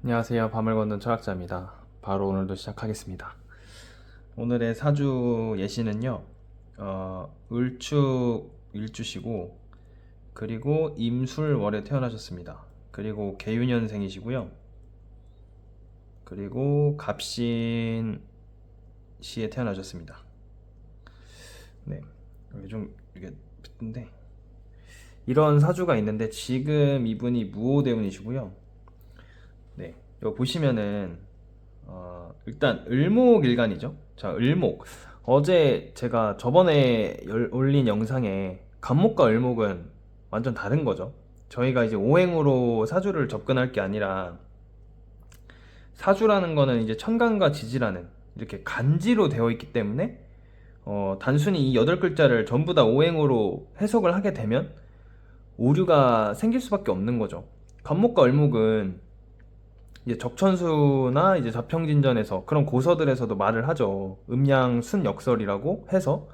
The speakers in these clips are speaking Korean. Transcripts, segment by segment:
안녕하세요. 밤을 걷는 철학자입니다. 바로 오늘도 시작하겠습니다. 오늘의 사주 예시는요. 을축 일주시고 그리고 임술월에 태어나셨습니다. 그리고 개유년생이시고요. 그리고 갑신 시에 태어나셨습니다. 네. 여기 좀 이게 붙은데 이런 사주가 있는데 지금 이분이 무오대운이시고요. 네. 여기 보시면은 일단 을목일간이죠. 자, 을목. 어제 제가 저번에 올린 영상에 간목과 을목은 완전 다른 거죠. 저희가 이제 오행으로 사주를 접근할 게 아니라 사주라는 거는 이제 천간과 지지라는 이렇게 간지로 되어 있기 때문에 단순히 이 8글자를 전부 다 오행으로 해석을 하게 되면 오류가 생길 수밖에 없는 거죠. 간목과 을목은 이제 적천수나 이제 자평진전에서 그런 고서들에서도 말을 하죠. 음양 순역설이라고 해서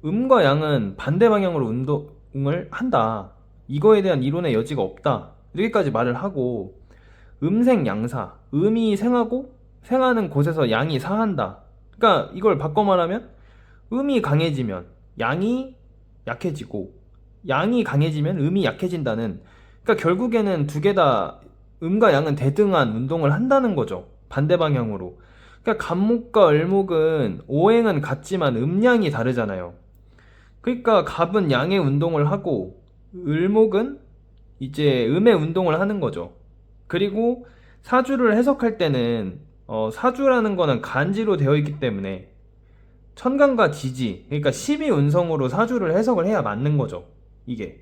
음과 양은 반대 방향으로 운동을 한다. 이거에 대한 이론의 여지가 없다. 이렇게까지 말을 하고 음생양사, 음이 생하고 생하는 곳에서 양이 상한다. 그러니까 이걸 바꿔 말하면 음이 강해지면 양이 약해지고 양이 강해지면 음이 약해진다는, 그러니까 결국에는 두 개 다 음과 양은 대등한 운동을 한다는 거죠. 반대 방향으로. 그러니까 갑목과 을목은 오행은 같지만 음양이 다르잖아요. 그러니까 갑은 양의 운동을 하고 을목은 이제 음의 운동을 하는 거죠. 그리고 사주를 해석할 때는 사주라는 거는 간지로 되어 있기 때문에 천간과 지지, 그러니까 12운성으로 사주를 해석을 해야 맞는 거죠. 이게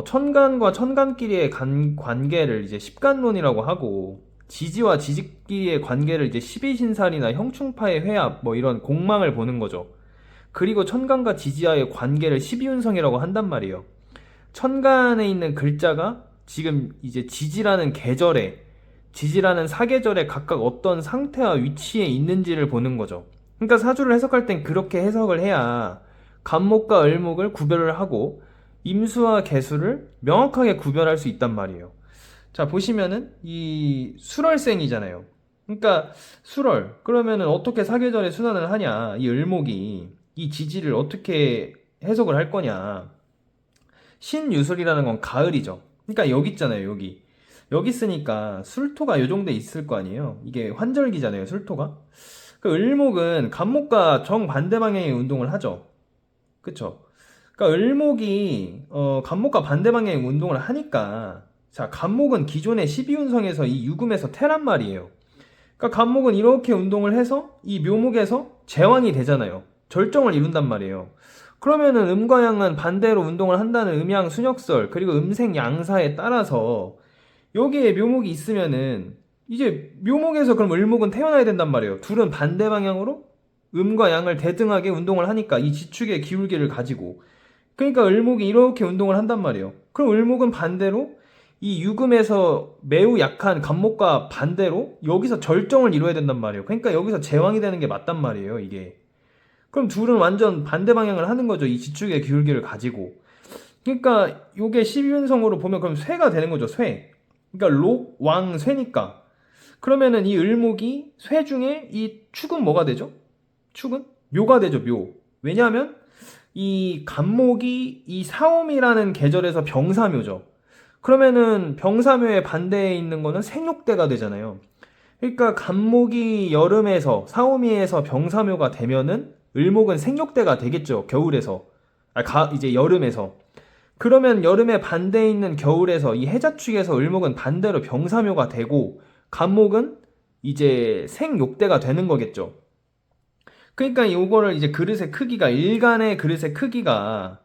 천간과 천간끼리의 관계를 이제 십간론이라고 하고 지지와 지지끼리의 관계를 이제 십이신살이나 형충파의 회합 뭐 이런 공망을 보는 거죠. 그리고 천간과 지지와의 관계를 십이운성이라고 한단 말이에요. 천간에 있는 글자가 지금 이제 지지라는 사계절에 각각 어떤 상태와 위치에 있는지를 보는 거죠. 그러니까 사주를 해석할 땐 그렇게 해석을 해야 간목과 을목을 구별을 하고 임수와 계수를 명확하게 구별할 수 있단 말이에요. 자, 보시면은 이 술월생이잖아요. 그러니까 술월 그러면은 어떻게 사계절에 순환을 하냐, 이 을목이 이 지지를 어떻게 해석을 할 거냐. 신유술이라는 건 가을이죠. 그러니까 여기 있잖아요, 여기 쓰니까 술토가 요 정도 있을 거 아니에요. 이게 환절기잖아요, 술토가. 그 을목은 간목과 정반대 방향의 운동을 하죠. 그쵸? 그러니까 을목이 간목과 반대 방향의 운동을 하니까, 자, 간목은 기존의 12운성에서 이 유금에서 태란 말이에요. 그러니까 간목은 이렇게 운동을 해서 이 묘목에서 제왕이 되잖아요. 절정을 이룬단 말이에요. 그러면은 음과 양은 반대로 운동을 한다는 음양 순역설 그리고 음생 양사에 따라서 여기에 묘목이 있으면은 이제 묘목에서 그럼 을목은 태어나야 된단 말이에요. 둘은 반대 방향으로 음과 양을 대등하게 운동을 하니까 이 지축의 기울기를 가지고, 그러니까 을목이 이렇게 운동을 한단 말이에요. 그럼 을목은 반대로 이 유금에서 매우 약한 간목과 반대로 여기서 절정을 이루어야 된단 말이에요. 그러니까 여기서 제왕이 되는 게 맞단 말이에요, 이게. 그럼 둘은 완전 반대 방향을 하는 거죠, 이 지축의 기울기를 가지고. 그러니까 요게 12운성으로 보면 그럼 쇠가 되는 거죠, 쇠. 그러니까 록, 왕, 쇠니까. 그러면은 이 을목이 쇠 중에 이 축은 뭐가 되죠? 축은? 묘가 되죠, 묘. 왜냐하면 이 간목이 이 사오미라는 계절에서 병사묘죠. 그러면은 병사묘의 반대에 있는 거는 생육대가 되잖아요. 그러니까 간목이 여름에서 사오미에서 병사묘가 되면은 을목은 생육대가 되겠죠. 겨울에서. 이제 여름에서. 그러면 여름에 반대에 있는 겨울에서 이 해자축에서 을목은 반대로 병사묘가 되고 간목은 이제 생욕대가 되는 거겠죠. 그러니까 요거를 이제 그릇의 크기가, 일간의 그릇의 크기가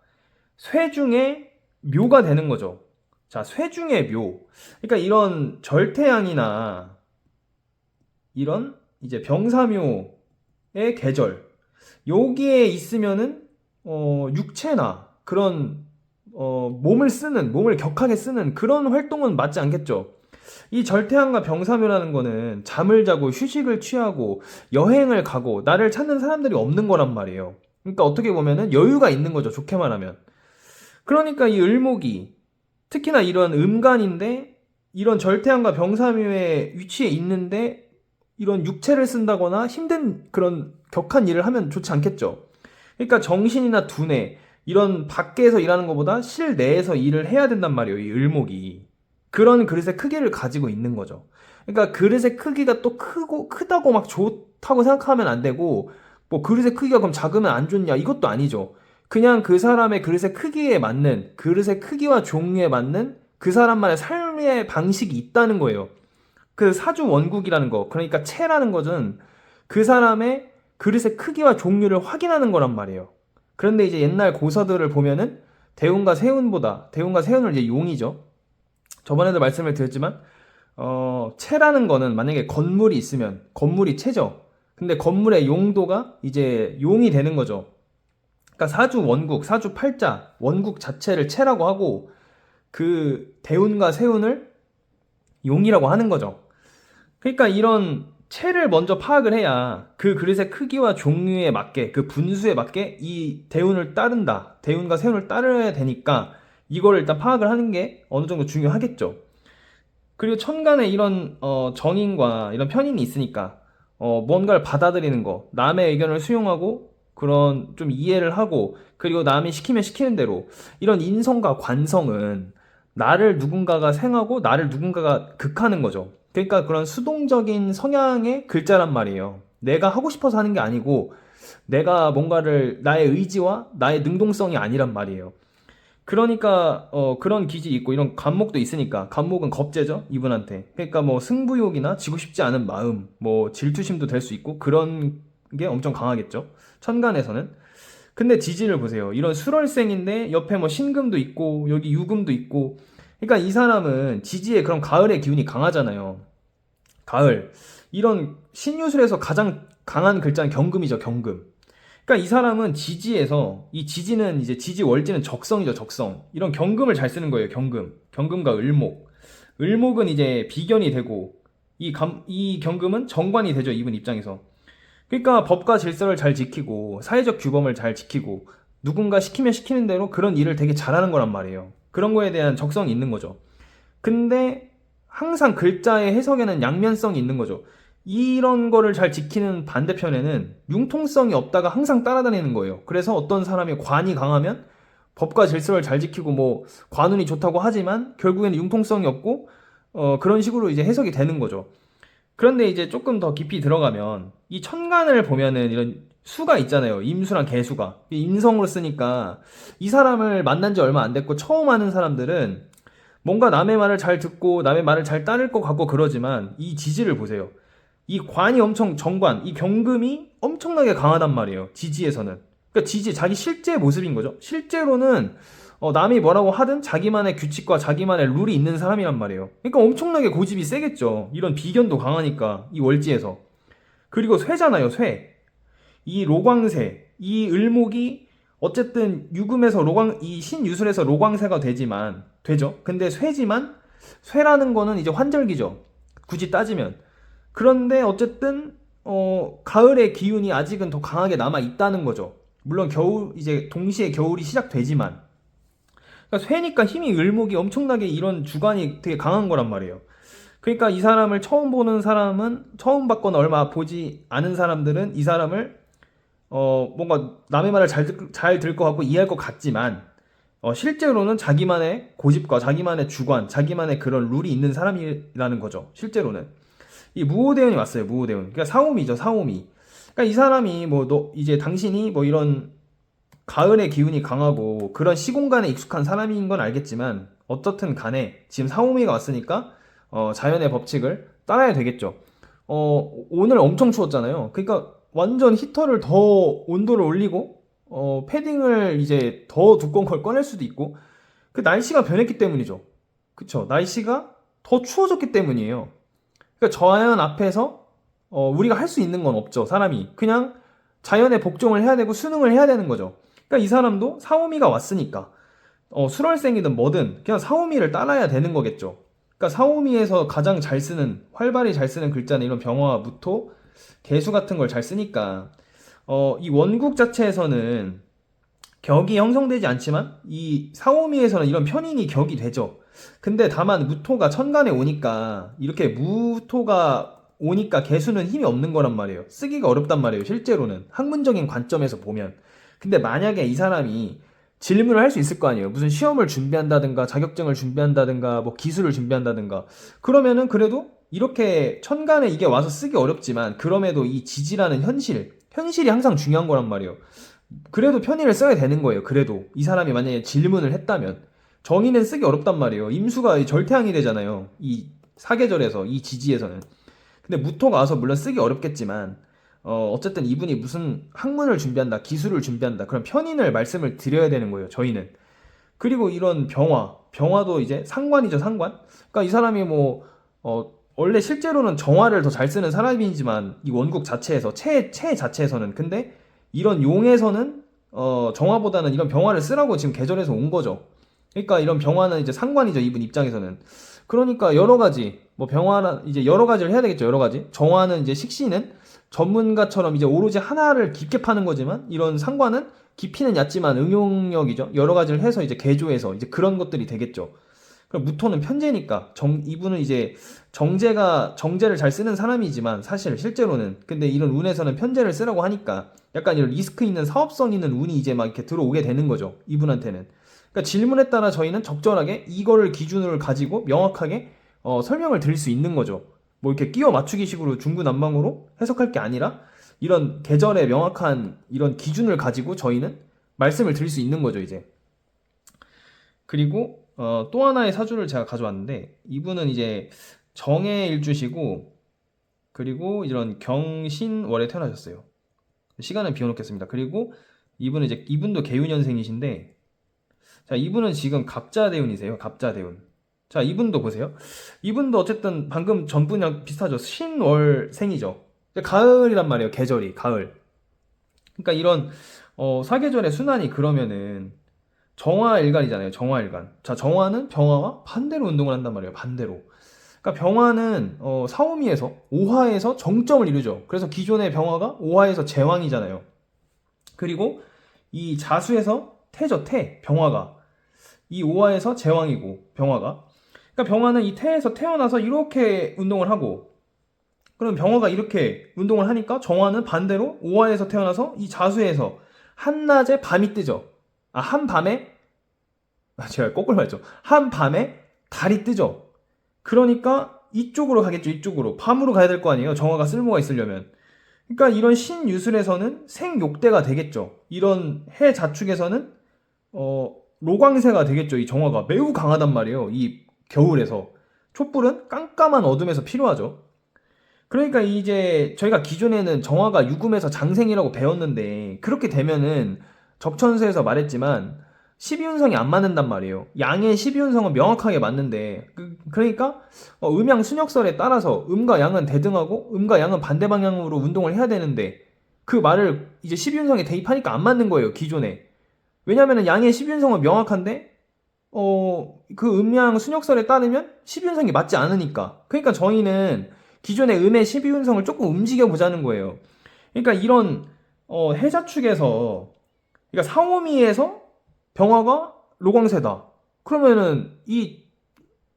쇠 중에 묘가 되는 거죠. 자, 쇠 중에 묘. 그러니까 이런 절태양이나 이런 이제 병사묘의 계절, 여기에 있으면은 육체나 그런 몸을 격하게 쓰는 그런 활동은 맞지 않겠죠. 이 절태양과 병사묘라는 거는 잠을 자고 휴식을 취하고 여행을 가고 나를 찾는 사람들이 없는 거란 말이에요. 그러니까 어떻게 보면은 여유가 있는 거죠, 좋게 말하면. 그러니까 이 을목이 특히나 이런 음간인데 이런 절대함과 병사묘의 위치에 있는데 이런 육체를 쓴다거나 힘든 그런 격한 일을 하면 좋지 않겠죠. 그러니까 정신이나 두뇌 이런 밖에서 일하는 것보다 실내에서 일을 해야 된단 말이에요. 이 을목이 그런 그릇의 크기를 가지고 있는 거죠. 그러니까 그릇의 크기가 또 크다고 막 좋다고 생각하면 안 되고 뭐 그릇의 크기가 그럼 작으면 안 좋냐 이것도 아니죠. 그냥 그 사람의 그릇의 크기에 맞는 그릇의 크기와 종류에 맞는 그 사람만의 삶의 방식이 있다는 거예요. 그 사주 원국이라는 거, 그러니까 체라는 것은 그 사람의 그릇의 크기와 종류를 확인하는 거란 말이에요. 그런데 이제 옛날 고서들을 보면은 대운과 세운은 이제 용이죠. 저번에도 말씀을 드렸지만 체라는 거는 만약에 건물이 있으면 건물이 체죠. 근데 건물의 용도가 이제 용이 되는 거죠. 그러니까 사주 원국, 사주 팔자, 원국 자체를 체라고 하고 그 대운과 세운을 용이라고 하는 거죠. 그러니까 이런 체를 먼저 파악을 해야 그 그릇의 크기와 종류에 맞게 그 분수에 맞게 이 대운을 따른다. 대운과 세운을 따르야 되니까 이거를 일단 파악을 하는 게 어느 정도 중요하겠죠. 그리고 천간에 이런 정인과 이런 편인이 있으니까 뭔가를 받아들이는 거, 남의 의견을 수용하고 그런 좀 이해를 하고 그리고 남이 시키면 시키는 대로 이런 인성과 관성은 나를 누군가가 생하고 나를 누군가가 극하는 거죠. 그러니까 그런 수동적인 성향의 글자란 말이에요. 내가 하고 싶어서 하는 게 아니고 내가 뭔가를 나의 의지와 나의 능동성이 아니란 말이에요. 그러니까 그런 기질이 있고 이런 간목도 있으니까 간목은 겁재죠 이분한테. 그러니까 뭐 승부욕이나 지고 싶지 않은 마음, 뭐 질투심도 될 수 있고 그런 게 엄청 강하겠죠 천간에서는. 근데 지지를 보세요. 이런 술월생인데 옆에 뭐 신금도 있고 여기 유금도 있고. 그러니까 이 사람은 지지에 그런 가을의 기운이 강하잖아요. 가을. 이런 신유술에서 가장 강한 글자는 경금이죠, 경금. 그러니까 이 사람은 지지에서 이 지지는 이제 지지 월지는 적성이죠, 적성. 이런 경금을 잘 쓰는 거예요, 경금. 경금과 을목. 을목은 이제 비견이 되고 이 경금은 정관이 되죠, 이분 입장에서. 그러니까 법과 질서를 잘 지키고 사회적 규범을 잘 지키고 누군가 시키면 시키는 대로 그런 일을 되게 잘하는 거란 말이에요. 그런 거에 대한 적성이 있는 거죠. 근데 항상 글자의 해석에는 양면성이 있는 거죠. 이런 거를 잘 지키는 반대편에는 융통성이 없다가 항상 따라다니는 거예요. 그래서 어떤 사람이 관이 강하면 법과 질서를 잘 지키고 뭐 관운이 좋다고 하지만 결국에는 융통성이 없고 그런 식으로 이제 해석이 되는 거죠. 그런데 이제 조금 더 깊이 들어가면 이 천간을 보면은 이런 수가 있잖아요. 임수랑 개수가. 임성으로 쓰니까 이 사람을 만난 지 얼마 안 됐고 처음 아는 사람들은 뭔가 남의 말을 잘 듣고 남의 말을 잘 따를 것 같고 그러지만 이 지지를 보세요. 이 관이 엄청 정관, 이 경금이 엄청나게 강하단 말이에요. 지지에서는. 그러니까 지지, 자기 실제 모습인 거죠. 실제로는 남이 뭐라고 하든 자기만의 규칙과 자기만의 룰이 있는 사람이란 말이에요. 그러니까 엄청나게 고집이 세겠죠. 이런 비견도 강하니까 이 월지에서. 그리고 쇠잖아요, 쇠. 이 로광새, 이 을목이 어쨌든 유금에서 이 신유술에서 로광새가 되죠. 근데 쇠지만 쇠라는 거는 이제 환절기죠. 굳이 따지면. 그런데 어쨌든 가을의 기운이 아직은 더 강하게 남아 있다는 거죠. 물론 겨울 이제 동시에 겨울이 시작되지만 그러니까 쇠니까 힘이 을목이 엄청나게 이런 주관이 되게 강한 거란 말이에요. 그러니까 이 사람을 처음 보는 사람은 처음 봤거나 얼마 보지 않은 사람들은 이 사람을 뭔가 남의 말을 잘 들 것 같고 이해할 것 같지만 실제로는 자기만의 고집과 자기만의 주관, 자기만의 그런 룰이 있는 사람이라는 거죠. 실제로는. 이 무오대운이 왔어요. 무오대운. 그러니까 사오미죠. 사오미. 그러니까 이 사람이 이제 당신이 뭐 이런 가을의 기운이 강하고 그런 시공간에 익숙한 사람인 건 알겠지만 어떻든 간에 지금 사오미가 왔으니까 자연의 법칙을 따라야 되겠죠. 오늘 엄청 추웠잖아요. 그러니까 완전 히터를 더 온도를 올리고 패딩을 이제 더 두꺼운 걸 꺼낼 수도 있고 그 날씨가 변했기 때문이죠. 그쵸? 날씨가 더 추워졌기 때문이에요. 그러니까 자연 앞에서 우리가 할 수 있는 건 없죠. 사람이 그냥 자연에 복종을 해야 되고 순응을 해야 되는 거죠. 그러니까 이 사람도 사오미가 왔으니까 술월생이든 뭐든 그냥 사오미를 따라야 되는 거겠죠. 그러니까 사오미에서 가장 잘 쓰는 활발히 잘 쓰는 글자는 이런 병화와 무토, 개수 같은 걸 잘 쓰니까 이 원국 자체에서는 격이 형성되지 않지만 이 사오미에서는 이런 편인이 격이 되죠. 근데 다만 무토가 천간에 오니까 이렇게 무토가 오니까 개수는 힘이 없는 거란 말이에요. 쓰기가 어렵단 말이에요. 실제로는 학문적인 관점에서 보면. 근데 만약에 이 사람이 질문을 할 수 있을 거 아니에요. 무슨 시험을 준비한다든가 자격증을 준비한다든가 뭐 기술을 준비한다든가 그러면은 그래도 이렇게 천간에 이게 와서 쓰기 어렵지만 그럼에도 이 지지라는 현실이 항상 중요한 거란 말이에요. 그래도 편의를 써야 되는 거예요. 그래도 이 사람이 만약에 질문을 했다면 정의는 쓰기 어렵단 말이에요. 임수가 절대항이 되잖아요. 이 사계절에서 이 지지에서는. 근데 무토가 와서 물론 쓰기 어렵겠지만 어쨌든 이분이 무슨 학문을 준비한다, 기술을 준비한다. 그런 편인을 말씀을 드려야 되는 거예요. 저희는. 그리고 이런 병화도 이제 상관이죠, 상관. 그러니까 이 사람이 뭐 원래 실제로는 정화를 더 잘 쓰는 사람이지만 이 원국 자체에서 체 자체에서는 근데 이런 용에서는 정화보다는 이런 병화를 쓰라고 지금 계절에서 온 거죠. 그러니까 이런 병화는 이제 상관이죠, 이분 입장에서는. 그러니까 여러 가지 뭐 병화는 이제 여러 가지를 해야 되겠죠, 여러 가지. 정화는 이제 식신은 전문가처럼 이제 오로지 하나를 깊게 파는 거지만 이런 상관은 깊이는 얕지만 응용력이죠. 여러 가지를 해서 이제 개조해서 이제 그런 것들이 되겠죠. 그럼 무토는 편제니까 이분은 이제 정제를 잘 쓰는 사람이지만 사실 실제로는 근데 이런 운에서는 편제를 쓰라고 하니까 약간 이런 리스크 있는 사업성 있는 운이 이제 막 이렇게 들어오게 되는 거죠. 이분한테는. 그러니까 질문에 따라 저희는 적절하게 이거를 기준을 가지고 명확하게 설명을 드릴 수 있는 거죠. 뭐 이렇게 끼워 맞추기 식으로 중구난방으로 해석할 게 아니라 이런 계절의 명확한 이런 기준을 가지고 저희는 말씀을 드릴 수 있는 거죠, 이제. 그리고 또 하나의 사주를 제가 가져왔는데 이분은 이제 정의 일주시고 그리고 이런 경신월에 태어나셨어요. 시간은 비워놓겠습니다. 그리고 이분도 개유년생이신데 자, 이분은 지금 갑자대운이세요. 갑자대운. 자, 이분도 보세요. 이분도 어쨌든 방금 전분이랑 비슷하죠. 신월생이죠. 가을이란 말이에요. 계절이 가을. 그러니까 이런 사계절의 순환이 그러면은 정화일간이잖아요. 정화일간. 자, 정화는 병화와 반대로 운동을 한단 말이에요. 반대로. 그러니까 병화는 사오미에서 오화에서 정점을 이루죠. 그래서 기존의 병화가 오화에서 제왕이잖아요. 그리고 이 자수에서 태죠. 태. 병화가. 이 오화에서 제왕이고 병화가. 그러니까 병화는 이 태에서 태어나서 이렇게 운동을 하고 그럼 병화가 이렇게 운동을 하니까 정화는 반대로 오화에서 태어나서 이 자수에서 한낮에 밤이 뜨죠. 한밤에 제가 거꾸로 말했죠. 한밤에 달이 뜨죠. 그러니까 이쪽으로 가겠죠. 이쪽으로. 밤으로 가야 될 거 아니에요. 정화가 쓸모가 있으려면. 그러니까 이런 신유술에서는 생욕대가 되겠죠. 이런 해 자축에서는 로광세가 되겠죠. 이 정화가 매우 강하단 말이에요. 이 겨울에서. 촛불은 깜깜한 어둠에서 필요하죠. 그러니까 이제 저희가 기존에는 정화가 유금에서 장생이라고 배웠는데 그렇게 되면은 적천수에서 말했지만 12운성이 안 맞는단 말이에요. 양의 12운성은 명확하게 맞는데 그러니까 음양 순역설에 따라서 음과 양은 대등하고 음과 양은 반대 방향으로 운동을 해야 되는데 그 말을 이제 12운성에 대입하니까 안 맞는 거예요. 기존에. 왜냐면은 양의 12운성은 명확한데 그 음양 순역설에 따르면 12운성이 맞지 않으니까. 그러니까 저희는 기존의 음의 12운성을 조금 움직여 보자는 거예요. 그러니까 이런 해자축에서 그러니까 상호미에서 병화가 로광세다. 그러면은 이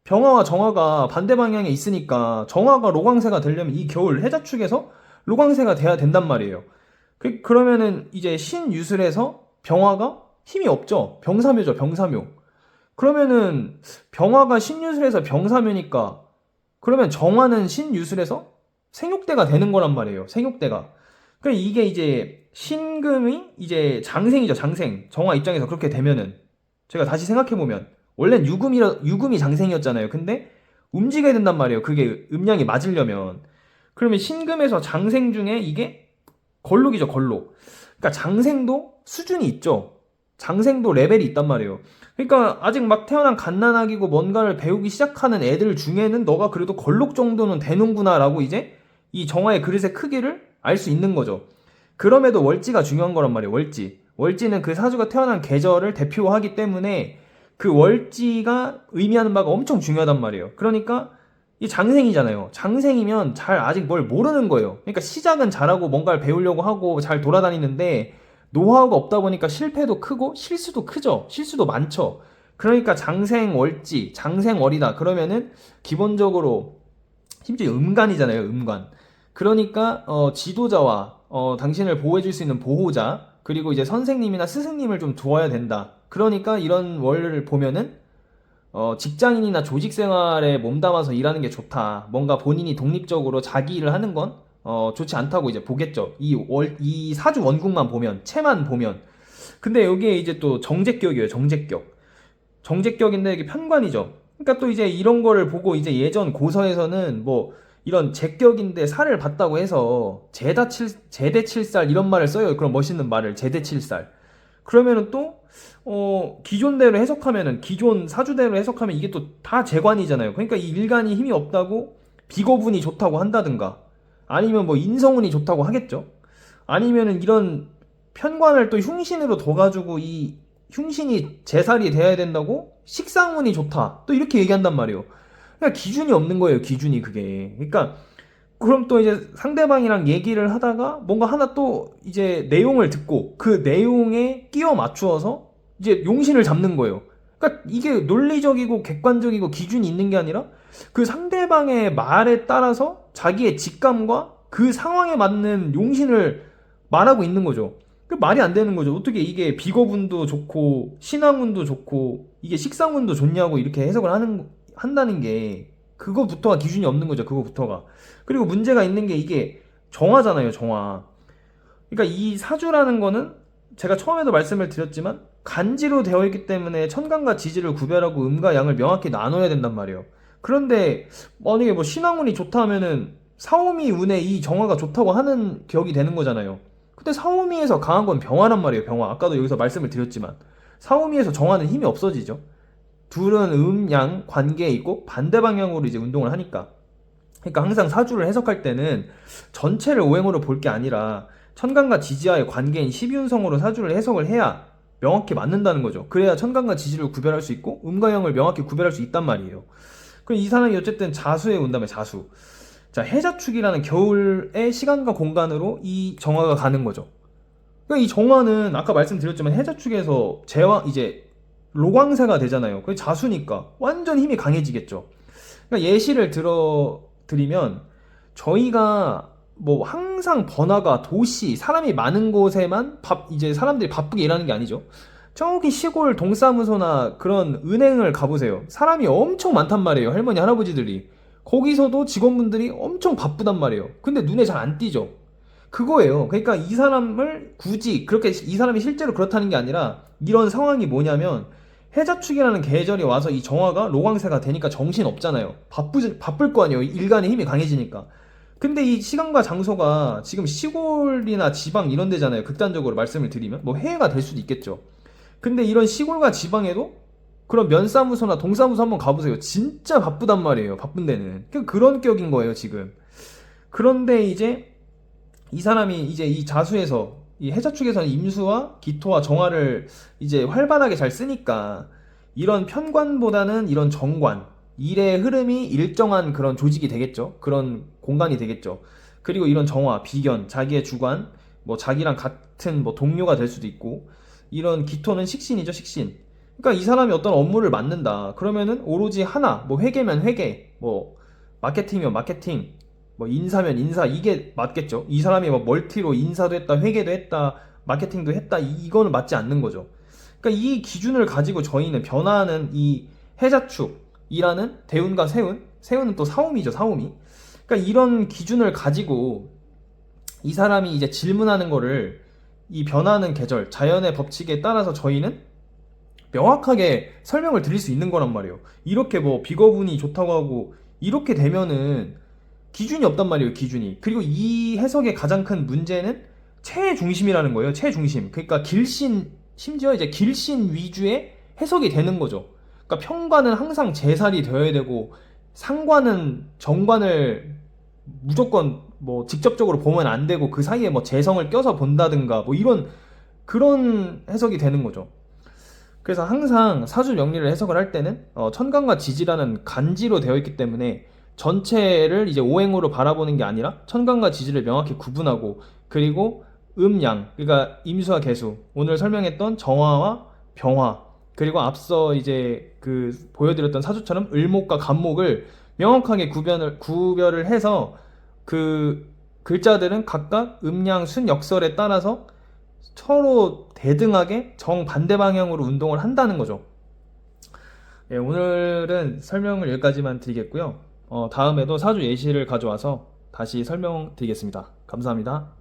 병화와 정화가 반대 방향에 있으니까 정화가 로광세가 되려면 이 겨울 해자축에서 로광세가 돼야 된단 말이에요. 그러면은 이제 신유술에서 병화가 힘이 없죠. 병사묘죠, 병사묘. 그러면은 병화가 신유술에서 병사묘니까 그러면 정화는 신유술에서 생육대가 되는 거란 말이에요. 생육대가. 그러니까 이게 이제 신금이 이제 장생이죠. 장생. 정화 입장에서 그렇게 되면은 제가 다시 생각해보면 원래는 유금이 장생이었잖아요. 근데 움직여야 된단 말이에요. 그게 음양이 맞으려면. 그러면 신금에서 장생 중에 이게 걸록이죠. 걸록. 그러니까 장생도 수준이 있죠. 장생도 레벨이 있단 말이에요. 그러니까 아직 막 태어난 갓난아기고 뭔가를 배우기 시작하는 애들 중에는 너가 그래도 걸록 정도는 되는구나라고 이제 이 정화의 그릇의 크기를 알 수 있는 거죠. 그럼에도 월지가 중요한 거란 말이에요. 월지. 월지는 그 사주가 태어난 계절을 대표하기 때문에 그 월지가 의미하는 바가 엄청 중요하단 말이에요. 그러니까 이 장생이잖아요. 장생이면 잘 아직 뭘 모르는 거예요. 그러니까 시작은 잘하고 뭔가를 배우려고 하고 잘 돌아다니는데 노하우가 없다 보니까 실패도 크고 실수도 크죠. 실수도 많죠. 그러니까 장생월지, 장생월이다. 그러면은 기본적으로 심지어 음간이잖아요. 음간. 그러니까 지도자와 당신을 보호해줄 수 있는 보호자, 그리고 이제 선생님이나 스승님을 좀 두어야 된다. 그러니까 이런 월을 보면은 직장인이나 조직 생활에 몸담아서 일하는 게 좋다. 뭔가 본인이 독립적으로 자기 일을 하는 건 좋지 않다고 이제 보겠죠. 이 사주 원국만 보면, 체만 보면. 근데 여기에 이제 또 정제격이에요. 정제격. 정제격인데 이게 편관이죠. 그러니까 또 이제 이런 거를 보고 이제 예전 고서에서는 뭐 이런 제격인데 살을 봤다고 해서 제대칠살 이런 말을 써요. 그런 멋있는 말을 제대칠살. 그러면은 또 기존대로 해석하면은 기존 사주대로 해석하면 이게 또 다 재관이잖아요. 그러니까 이 일간이 힘이 없다고 비거분이 좋다고 한다든가 아니면 뭐 인성운이 좋다고 하겠죠. 아니면은 이런 편관을 또 흉신으로 둬가지고 이 흉신이 제살이 돼야 된다고 식상운이 좋다 또 이렇게 얘기한단 말이에요. 그러니까 기준이 없는 거예요. 기준이 그게. 그러니까 그럼 또 이제 상대방이랑 얘기를 하다가 뭔가 하나 또 이제 내용을 듣고 그 내용에 끼워 맞추어서 이제 용신을 잡는 거예요. 그러니까 이게 논리적이고 객관적이고 기준이 있는 게 아니라 그 상대방의 말에 따라서 자기의 직감과 그 상황에 맞는 용신을 말하고 있는 거죠. 그 말이 안 되는 거죠. 어떻게 이게 비거분도 좋고 신앙운도 좋고 이게 식상운도 좋냐고 이렇게 해석을 한다는 게 그거부터가 기준이 없는 거죠. 그거부터가. 그리고 문제가 있는 게 이게 정화잖아요. 정화. 그러니까 이 사주라는 거는 제가 처음에도 말씀을 드렸지만 간지로 되어 있기 때문에 천간과 지지를 구별하고 음과 양을 명확히 나눠야 된단 말이에요. 그런데 만약에 뭐 신화운이 좋다 하면은 사오미 운에 이 정화가 좋다고 하는 격이 되는 거잖아요. 근데 사오미에서 강한 건 병화란 말이에요. 병화. 아까도 여기서 말씀을 드렸지만 사오미에서 정화는 힘이 없어지죠. 둘은 양 관계에 있고 반대 방향으로 이제 운동을 하니까. 그러니까 항상 사주를 해석할 때는 전체를 오행으로 볼 게 아니라 천간과 지지와의 관계인 십이운성으로 사주를 해석을 해야 명확히 맞는다는 거죠. 그래야 천간과 지지를 구별할 수 있고 음과 양을 명확히 구별할 수 있단 말이에요. 그럼 이 사람이 어쨌든 자수에 온다면 자수. 자, 해자축이라는 겨울의 시간과 공간으로 이 정화가 가는 거죠. 그러니까 이 정화는 아까 말씀드렸지만 해자축에서 제왕 이제 로광세가 되잖아요. 그게 자수니까 완전 힘이 강해지겠죠. 그러니까 예시를 드리면 저희가 뭐 항상 번화가 도시 사람이 많은 곳에만 이제 사람들이 바쁘게 일하는 게 아니죠. 저기 시골 동사무소나 그런 은행을 가보세요. 사람이 엄청 많단 말이에요. 할머니 할아버지들이 거기서도 직원분들이 엄청 바쁘단 말이에요. 근데 눈에 잘 안 띄죠. 그거예요. 그러니까 이 사람을 굳이 그렇게 이 사람이 실제로 그렇다는 게 아니라 이런 상황이 뭐냐면 해자축이라는 계절이 와서 이 정화가 로광세가 되니까 정신 없잖아요. 바쁠 거 아니에요. 일간의 힘이 강해지니까. 근데 이 시간과 장소가 지금 시골이나 지방 이런 데잖아요. 극단적으로 말씀을 드리면 뭐 해외가 될 수도 있겠죠. 근데 이런 시골과 지방에도 그런 면사무소나 동사무소 한번 가보세요. 진짜 바쁘단 말이에요. 바쁜 데는. 그런 격인 거예요, 지금. 그런데 이제 이 사람이 이제 이 자수에서 이 해자축에서는 임수와 기토와 정화를 이제 활발하게 잘 쓰니까 이런 편관보다는 이런 정관, 일의 흐름이 일정한 그런 조직이 되겠죠. 그런 공간이 되겠죠. 그리고 이런 정화, 비견, 자기의 주관, 뭐 자기랑 같은 뭐 동료가 될 수도 있고 이런 기토는 식신이죠, 식신. 그러니까 이 사람이 어떤 업무를 맡는다. 그러면은 오로지 하나, 뭐 회계면 회계, 뭐 마케팅이면 마케팅, 뭐 인사면 인사 이게 맞겠죠. 이 사람이 뭐 멀티로 인사도 했다, 회계도 했다, 마케팅도 했다 이거는 맞지 않는 거죠. 그러니까 이 기준을 가지고 저희는 변화하는 이 해자축이라는 대운과 세운, 세운은 또 사오미죠, 사오미. 그러니까 이런 기준을 가지고 이 사람이 이제 질문하는 거를 이 변화하는 계절, 자연의 법칙에 따라서 저희는 명확하게 설명을 드릴 수 있는 거란 말이에요. 이렇게 뭐 비거분이 좋다고 하고 이렇게 되면은 기준이 없단 말이에요, 기준이. 그리고 이 해석의 가장 큰 문제는 체중심이라는 거예요, 체중심. 그러니까 길신, 심지어 이제 길신 위주의 해석이 되는 거죠. 그러니까 평관은 항상 제살이 되어야 되고 상관은 정관을 무조건 뭐 직접적으로 보면 안 되고 그 사이에 뭐 재성을 껴서 본다든가 뭐 이런 그런 해석이 되는 거죠. 그래서 항상 사주 명리를 해석을 할 때는 천간과 지지라는 간지로 되어 있기 때문에 전체를 이제 오행으로 바라보는 게 아니라 천간과 지지를 명확히 구분하고 그리고 음양, 그러니까 임수와 개수, 오늘 설명했던 정화와 병화, 그리고 앞서 이제 그 보여드렸던 사주처럼 을목과 간목을 명확하게 구별을 해서 그 글자들은 각각 음양 순 역설에 따라서 서로 대등하게 정반대 방향으로 운동을 한다는 거죠. 예, 오늘은 설명을 여기까지만 드리겠고요. 다음에도 사주 예시를 가져와서 다시 설명드리겠습니다. 감사합니다.